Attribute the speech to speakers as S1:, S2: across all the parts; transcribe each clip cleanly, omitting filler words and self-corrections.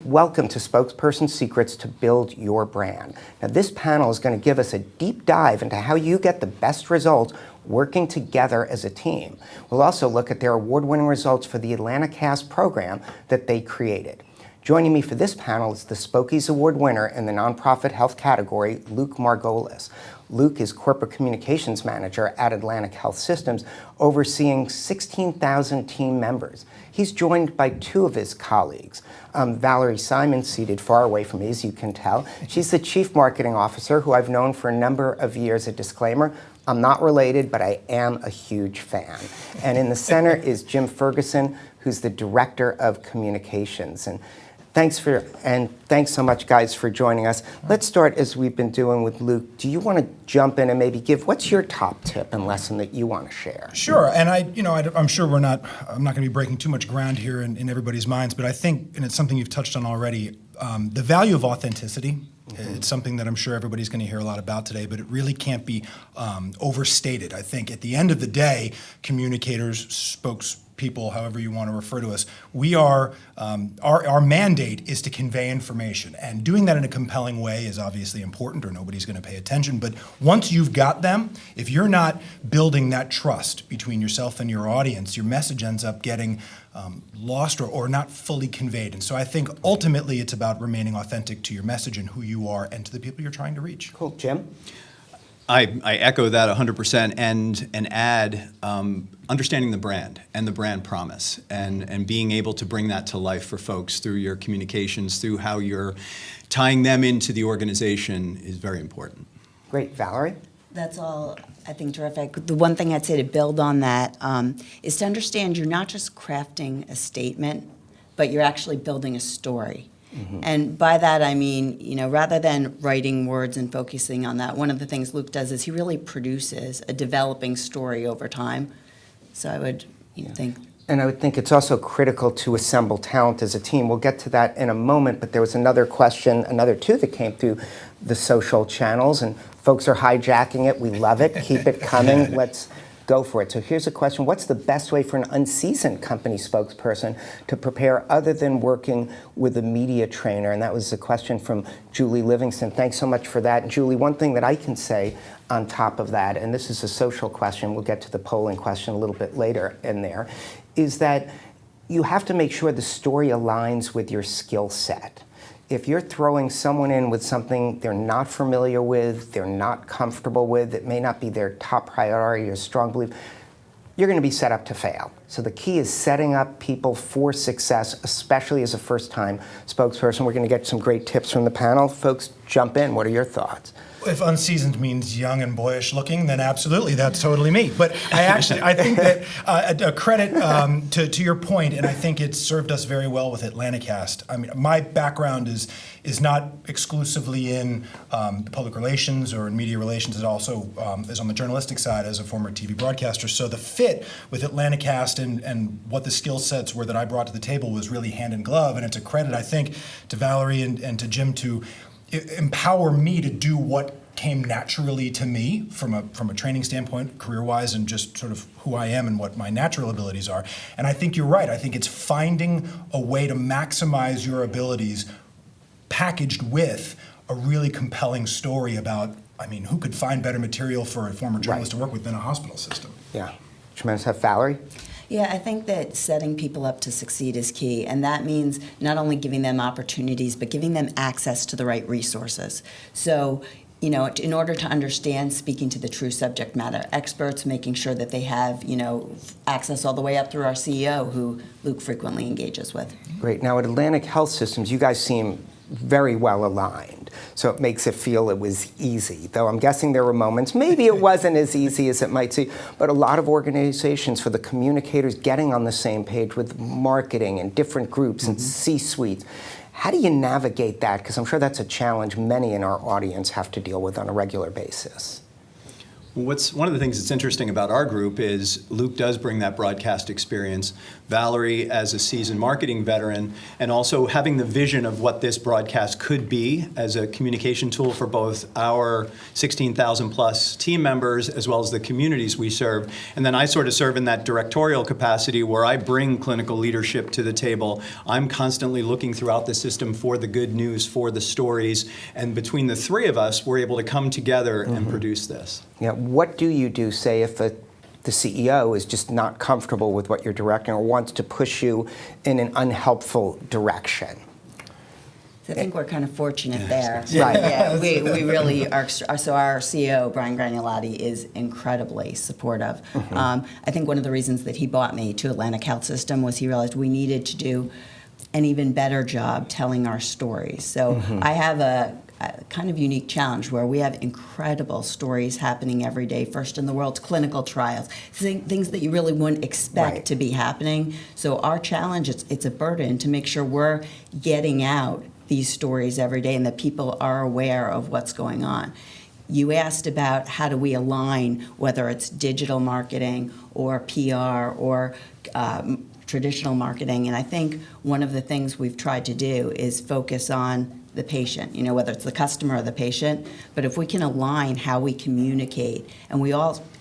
S1: welcome to Spokesperson Secrets to Build Your Brand. Now, this panel is going to give us a deep dive into how you get the best results working together as a team. We'll also look at their award-winning results for the AtlantaCast program that they created. Joining me for this panel is the SPOKEies Award winner in the nonprofit health category, Luke Margolis. Luke is Corporate Communications Manager at Atlantic Health Systems, overseeing 16,000 team members. He's joined by two of his colleagues. Valerie Simon, seated far away from me, as you can tell. She's the Chief Marketing Officer, who I've known for a number of years. A disclaimer, I'm not related, but I am a huge fan. And in the center is Jim Ferguson, who's the Director of Communications. And thanks so much, guys, for joining us. Let's start as we've been doing with Luke. Do you want to jump in and maybe give, what's your top tip and lesson that you want to share?
S2: Sure, and I'm sure I'm not going to be breaking too much ground here in everybody's minds, but I think, and it's something you've touched on already, the value of authenticity. It's something that I'm sure everybody's going to hear a lot about today, but it really can't be overstated. I think at the end of the day, communicators, spokespeople, however you want to refer to us, we are, our mandate is to convey information. And doing that in a compelling way is obviously important, or nobody's going to pay attention. But once you've got them, if you're not building that trust between yourself and your audience, your message ends up getting lost or not fully conveyed. And so I think ultimately it's about remaining authentic to your message and who you are and to the people you're trying to reach.
S1: Cool. Jim?
S3: I echo that 100% and add understanding the brand and the brand promise and being able to bring that to life for folks through your communications, through how you're tying them into the organization is very important.
S1: Great. Valerie?
S4: That's all, I think, terrific. The one thing I'd say to build on that is to understand you're not just crafting a statement, but you're actually building a story. Mm-hmm. And by that I mean, rather than writing words and focusing on that, one of the things Luke does is he really produces a developing story over time. So I would think.
S1: And I would think it's also critical to assemble talent as a team. We'll get to that in a moment, but there was another question, another two that came through the social channels, and folks are hijacking it. We love it. Keep it coming. Let's go for it. So here's a question. What's the best way for an unseasoned company spokesperson to prepare other than working with a media trainer? And that was a question from Julie Livingston. Thanks so much for that. And Julie, one thing that I can say on top of that, and this is a social question, we'll get to the polling question a little bit later in there, is that you have to make sure the story aligns with your skill set. If you're throwing someone in with something they're not familiar with, they're not comfortable with, it may not be their top priority or strong belief, you're going to be set up to fail. So the key is setting up people for success, especially as a first-time spokesperson. We're going to get some great tips from the panel. Folks, jump in. What are your thoughts?
S2: If unseasoned means young and boyish looking, then absolutely, that's totally me. But I think that a credit to your point, and I think it's served us very well with AtlantaCast. I mean, my background is not exclusively in public relations or in media relations. It also is on the journalistic side as a former TV broadcaster. So the fit with AtlantaCast and what the skill sets were that I brought to the table was really hand in glove. And it's a credit, I think, to Valerie and to Jim to empower me to do what came naturally to me from a training standpoint, career-wise, and just sort of who I am and what my natural abilities are. And I think you're right. I think it's finding a way to maximize your abilities packaged with a really compelling story about, who could find better material for a former journalist to work with than a hospital system?
S1: Yeah. Tremendous. Have Valerie?
S4: Yeah, I think that setting people up to succeed is key, and that means not only giving them opportunities, but giving them access to the right resources. So, in order to understand, speaking to the true subject matter experts, making sure that they have, access all the way up through our CEO, who Luke frequently engages with.
S1: Great. Now, at Atlantic Health Systems, you guys seem very well aligned, so it makes it feel it was easy, though I'm guessing there were moments, maybe it wasn't as easy as it might seem, but a lot of organizations, for the communicators getting on the same page with marketing and different groups and C-suites. How do you navigate that? Because I'm sure that's a challenge many in our audience have to deal with on a regular basis.
S3: One of the things that's interesting about our group is Luke does bring that broadcast experience. Valerie, as a seasoned marketing veteran, and also having the vision of what this broadcast could be as a communication tool for both our 16,000 plus team members as well as the communities we serve. And then I sort of serve in that directorial capacity where I bring clinical leadership to the table. I'm constantly looking throughout the system for the good news, for the stories, and between the three of us, we're able to come together and produce this.
S1: Yeah, what do you do, say, if the CEO is just not comfortable with what you're directing or wants to push you in an unhelpful direction?
S4: I think we're kind of fortunate there.
S1: Right.
S4: Yeah, we really are. So our CEO, Brian Granulotti, is incredibly supportive. I think one of the reasons that he brought me to Atlantic Health System was he realized we needed to do an even better job telling our stories. So I have a kind of unique challenge where we have incredible stories happening every day, first in the world's clinical trials, things that you really wouldn't expect to be happening. So our challenge, it's a burden to make sure we're getting out these stories every day and that people are aware of what's going on. You asked about how do we align, whether it's digital marketing or PR or traditional marketing, and I think one of the things we've tried to do is focus on the patient, whether it's the customer or the patient, but if we can align how we communicate, and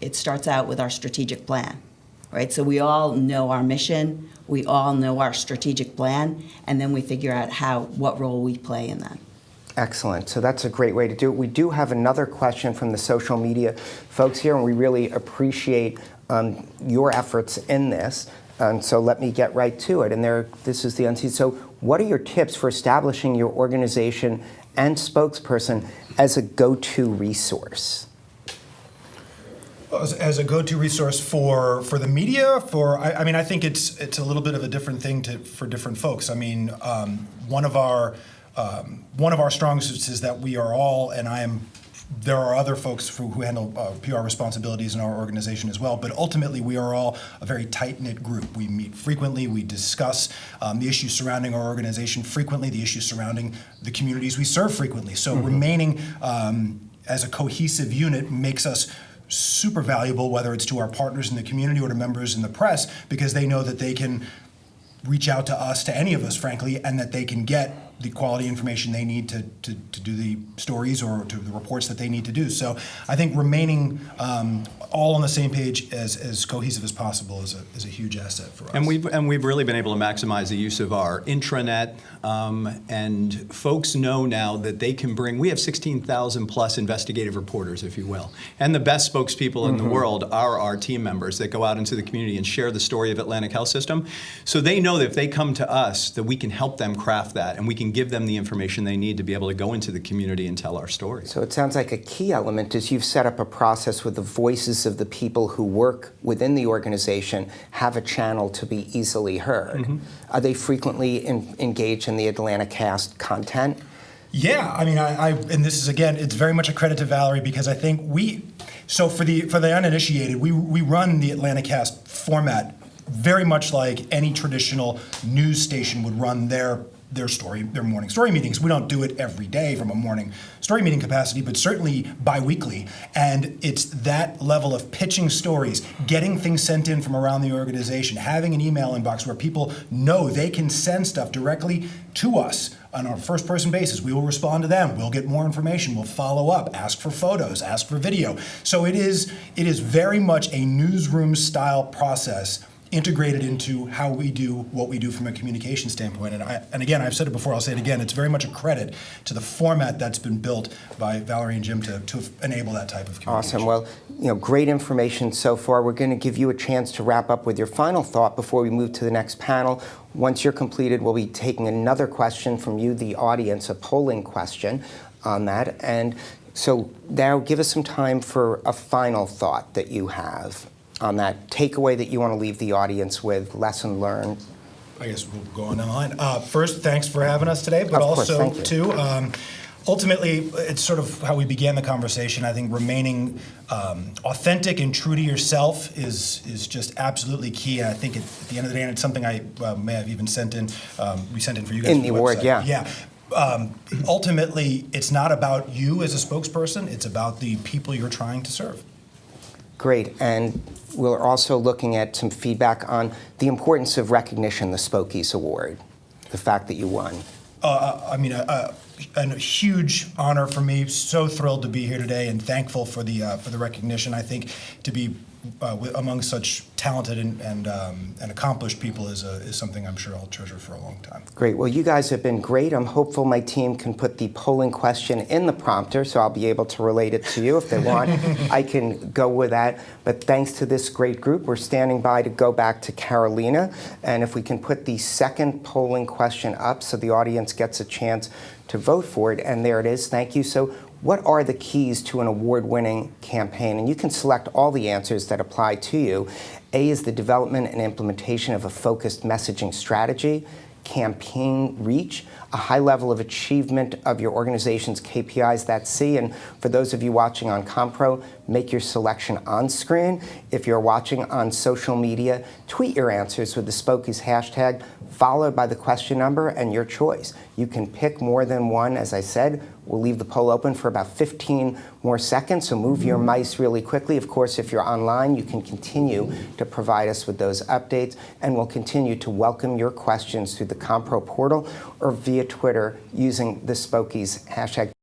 S4: it starts out with our strategic plan, right? So we all know our mission, we all know our strategic plan, and then we figure out what role we play in that.
S1: Excellent. So that's a great way to do it. We do have another question from the social media folks here, and we really appreciate your efforts in this. And so let me get right to it. And this is the unseated. So what are your tips for establishing your organization and spokesperson as a go-to resource?
S2: As a go-to resource for the media, I think it's a little bit of a different thing for different folks. I mean, one of our strong suits is that we are all, and there are other folks who handle PR responsibilities in our organization as well, but ultimately we are all a very tight-knit group. We meet frequently, we discuss the issues surrounding our organization frequently, the issues surrounding the communities we serve frequently. So remaining as a cohesive unit makes us super valuable, whether it's to our partners in the community or to members in the press, because they know that they can reach out to us, to any of us, frankly, and that they can get the quality information they need to do the stories or to the reports that they need to do. So I think remaining all on the same page as cohesive as possible is a huge asset for us.
S3: And we've really been able to maximize the use of our intranet, and folks know now that they can bring. We have 16,000 plus investigative reporters, if you will, and the best spokespeople in the world are our team members that go out into the community and share the story of Atlantic Health System. So they know that if they come to us, that we can help them craft that, and we can give them the information they need to be able to go into the community and tell our story.
S1: So it sounds like a key element is you've set up a process with the voices of the people who work within the organization have a channel to be easily heard. Are they frequently engaged in the Atlantic Cast content?
S2: Yeah, I mean, and this is, again, it's very much a credit to Valerie, because I think so for the uninitiated, we run the Atlantic Cast format very much like any traditional news station would run their morning story meetings. We don't do it every day from a morning story meeting capacity, but certainly bi-weekly. And it's that level of pitching stories, getting things sent in from around the organization, having an email inbox where people know they can send stuff directly to us on a first-person basis. We will respond to them. We'll get more information. We'll follow up, ask for photos, ask for video. So it is very much a newsroom-style process integrated into how we do what we do from a communication standpoint. And again, I've said it before, I'll say it again, it's very much a credit to the format that's been built by Valerie and Jim to enable that type of communication.
S1: Awesome. Well, great information so far. We're going to give you a chance to wrap up with your final thought before we move to the next panel. Once you're completed, we'll be taking another question from you, the audience, a polling question on that. And so now give us some time for a final thought that you have on that takeaway that you want to leave the audience with, lesson learned.
S2: I guess we'll go on down the line. First, thanks for having us today, but
S1: Of course,
S2: also,
S1: thank you.
S2: too, ultimately, it's sort of how we began the conversation. I think remaining authentic and true to yourself is just absolutely key. And I think at the end of the day, and it's something I may have even sent in, we sent in for you guys.
S1: In
S2: for
S1: the award,
S2: website.
S1: yeah.
S2: Ultimately, it's not about you as a spokesperson, it's about the people you're trying to serve.
S1: Great. And we're also looking at some feedback on the importance of recognition, the SPOKEies Award, the fact that you won.
S2: A huge honor for me. So thrilled to be here today, and thankful for the recognition. I think to be among such talented and accomplished people is something I'm sure I'll treasure for a long time.
S1: Great. Well, you guys have been great. I'm hopeful my team can put the polling question in the prompter, so I'll be able to relate it to you if they want. I can go with that. But thanks to this great group, we're standing by to go back to Carolina. And if we can put the second polling question up so the audience gets a chance to vote for it. And there it is. Thank you. So what are the keys to an award-winning campaign? And you can select all the answers that apply to you. A is the development and implementation of a focused messaging strategy, campaign reach, a high level of achievement of your organization's KPIs, that's C. And for those of you watching on Compro, make your selection on screen. If you're watching on social media, tweet your answers with the SPOKEies hashtag, followed by the question number and your choice. You can pick more than one, as I said. We'll leave the poll open for about 15 more seconds, so move your mice really quickly. Of course, if you're online, you can continue to provide us with those updates, and we'll continue to welcome your questions through the Compro portal or via Twitter using the SPOKEies hashtag.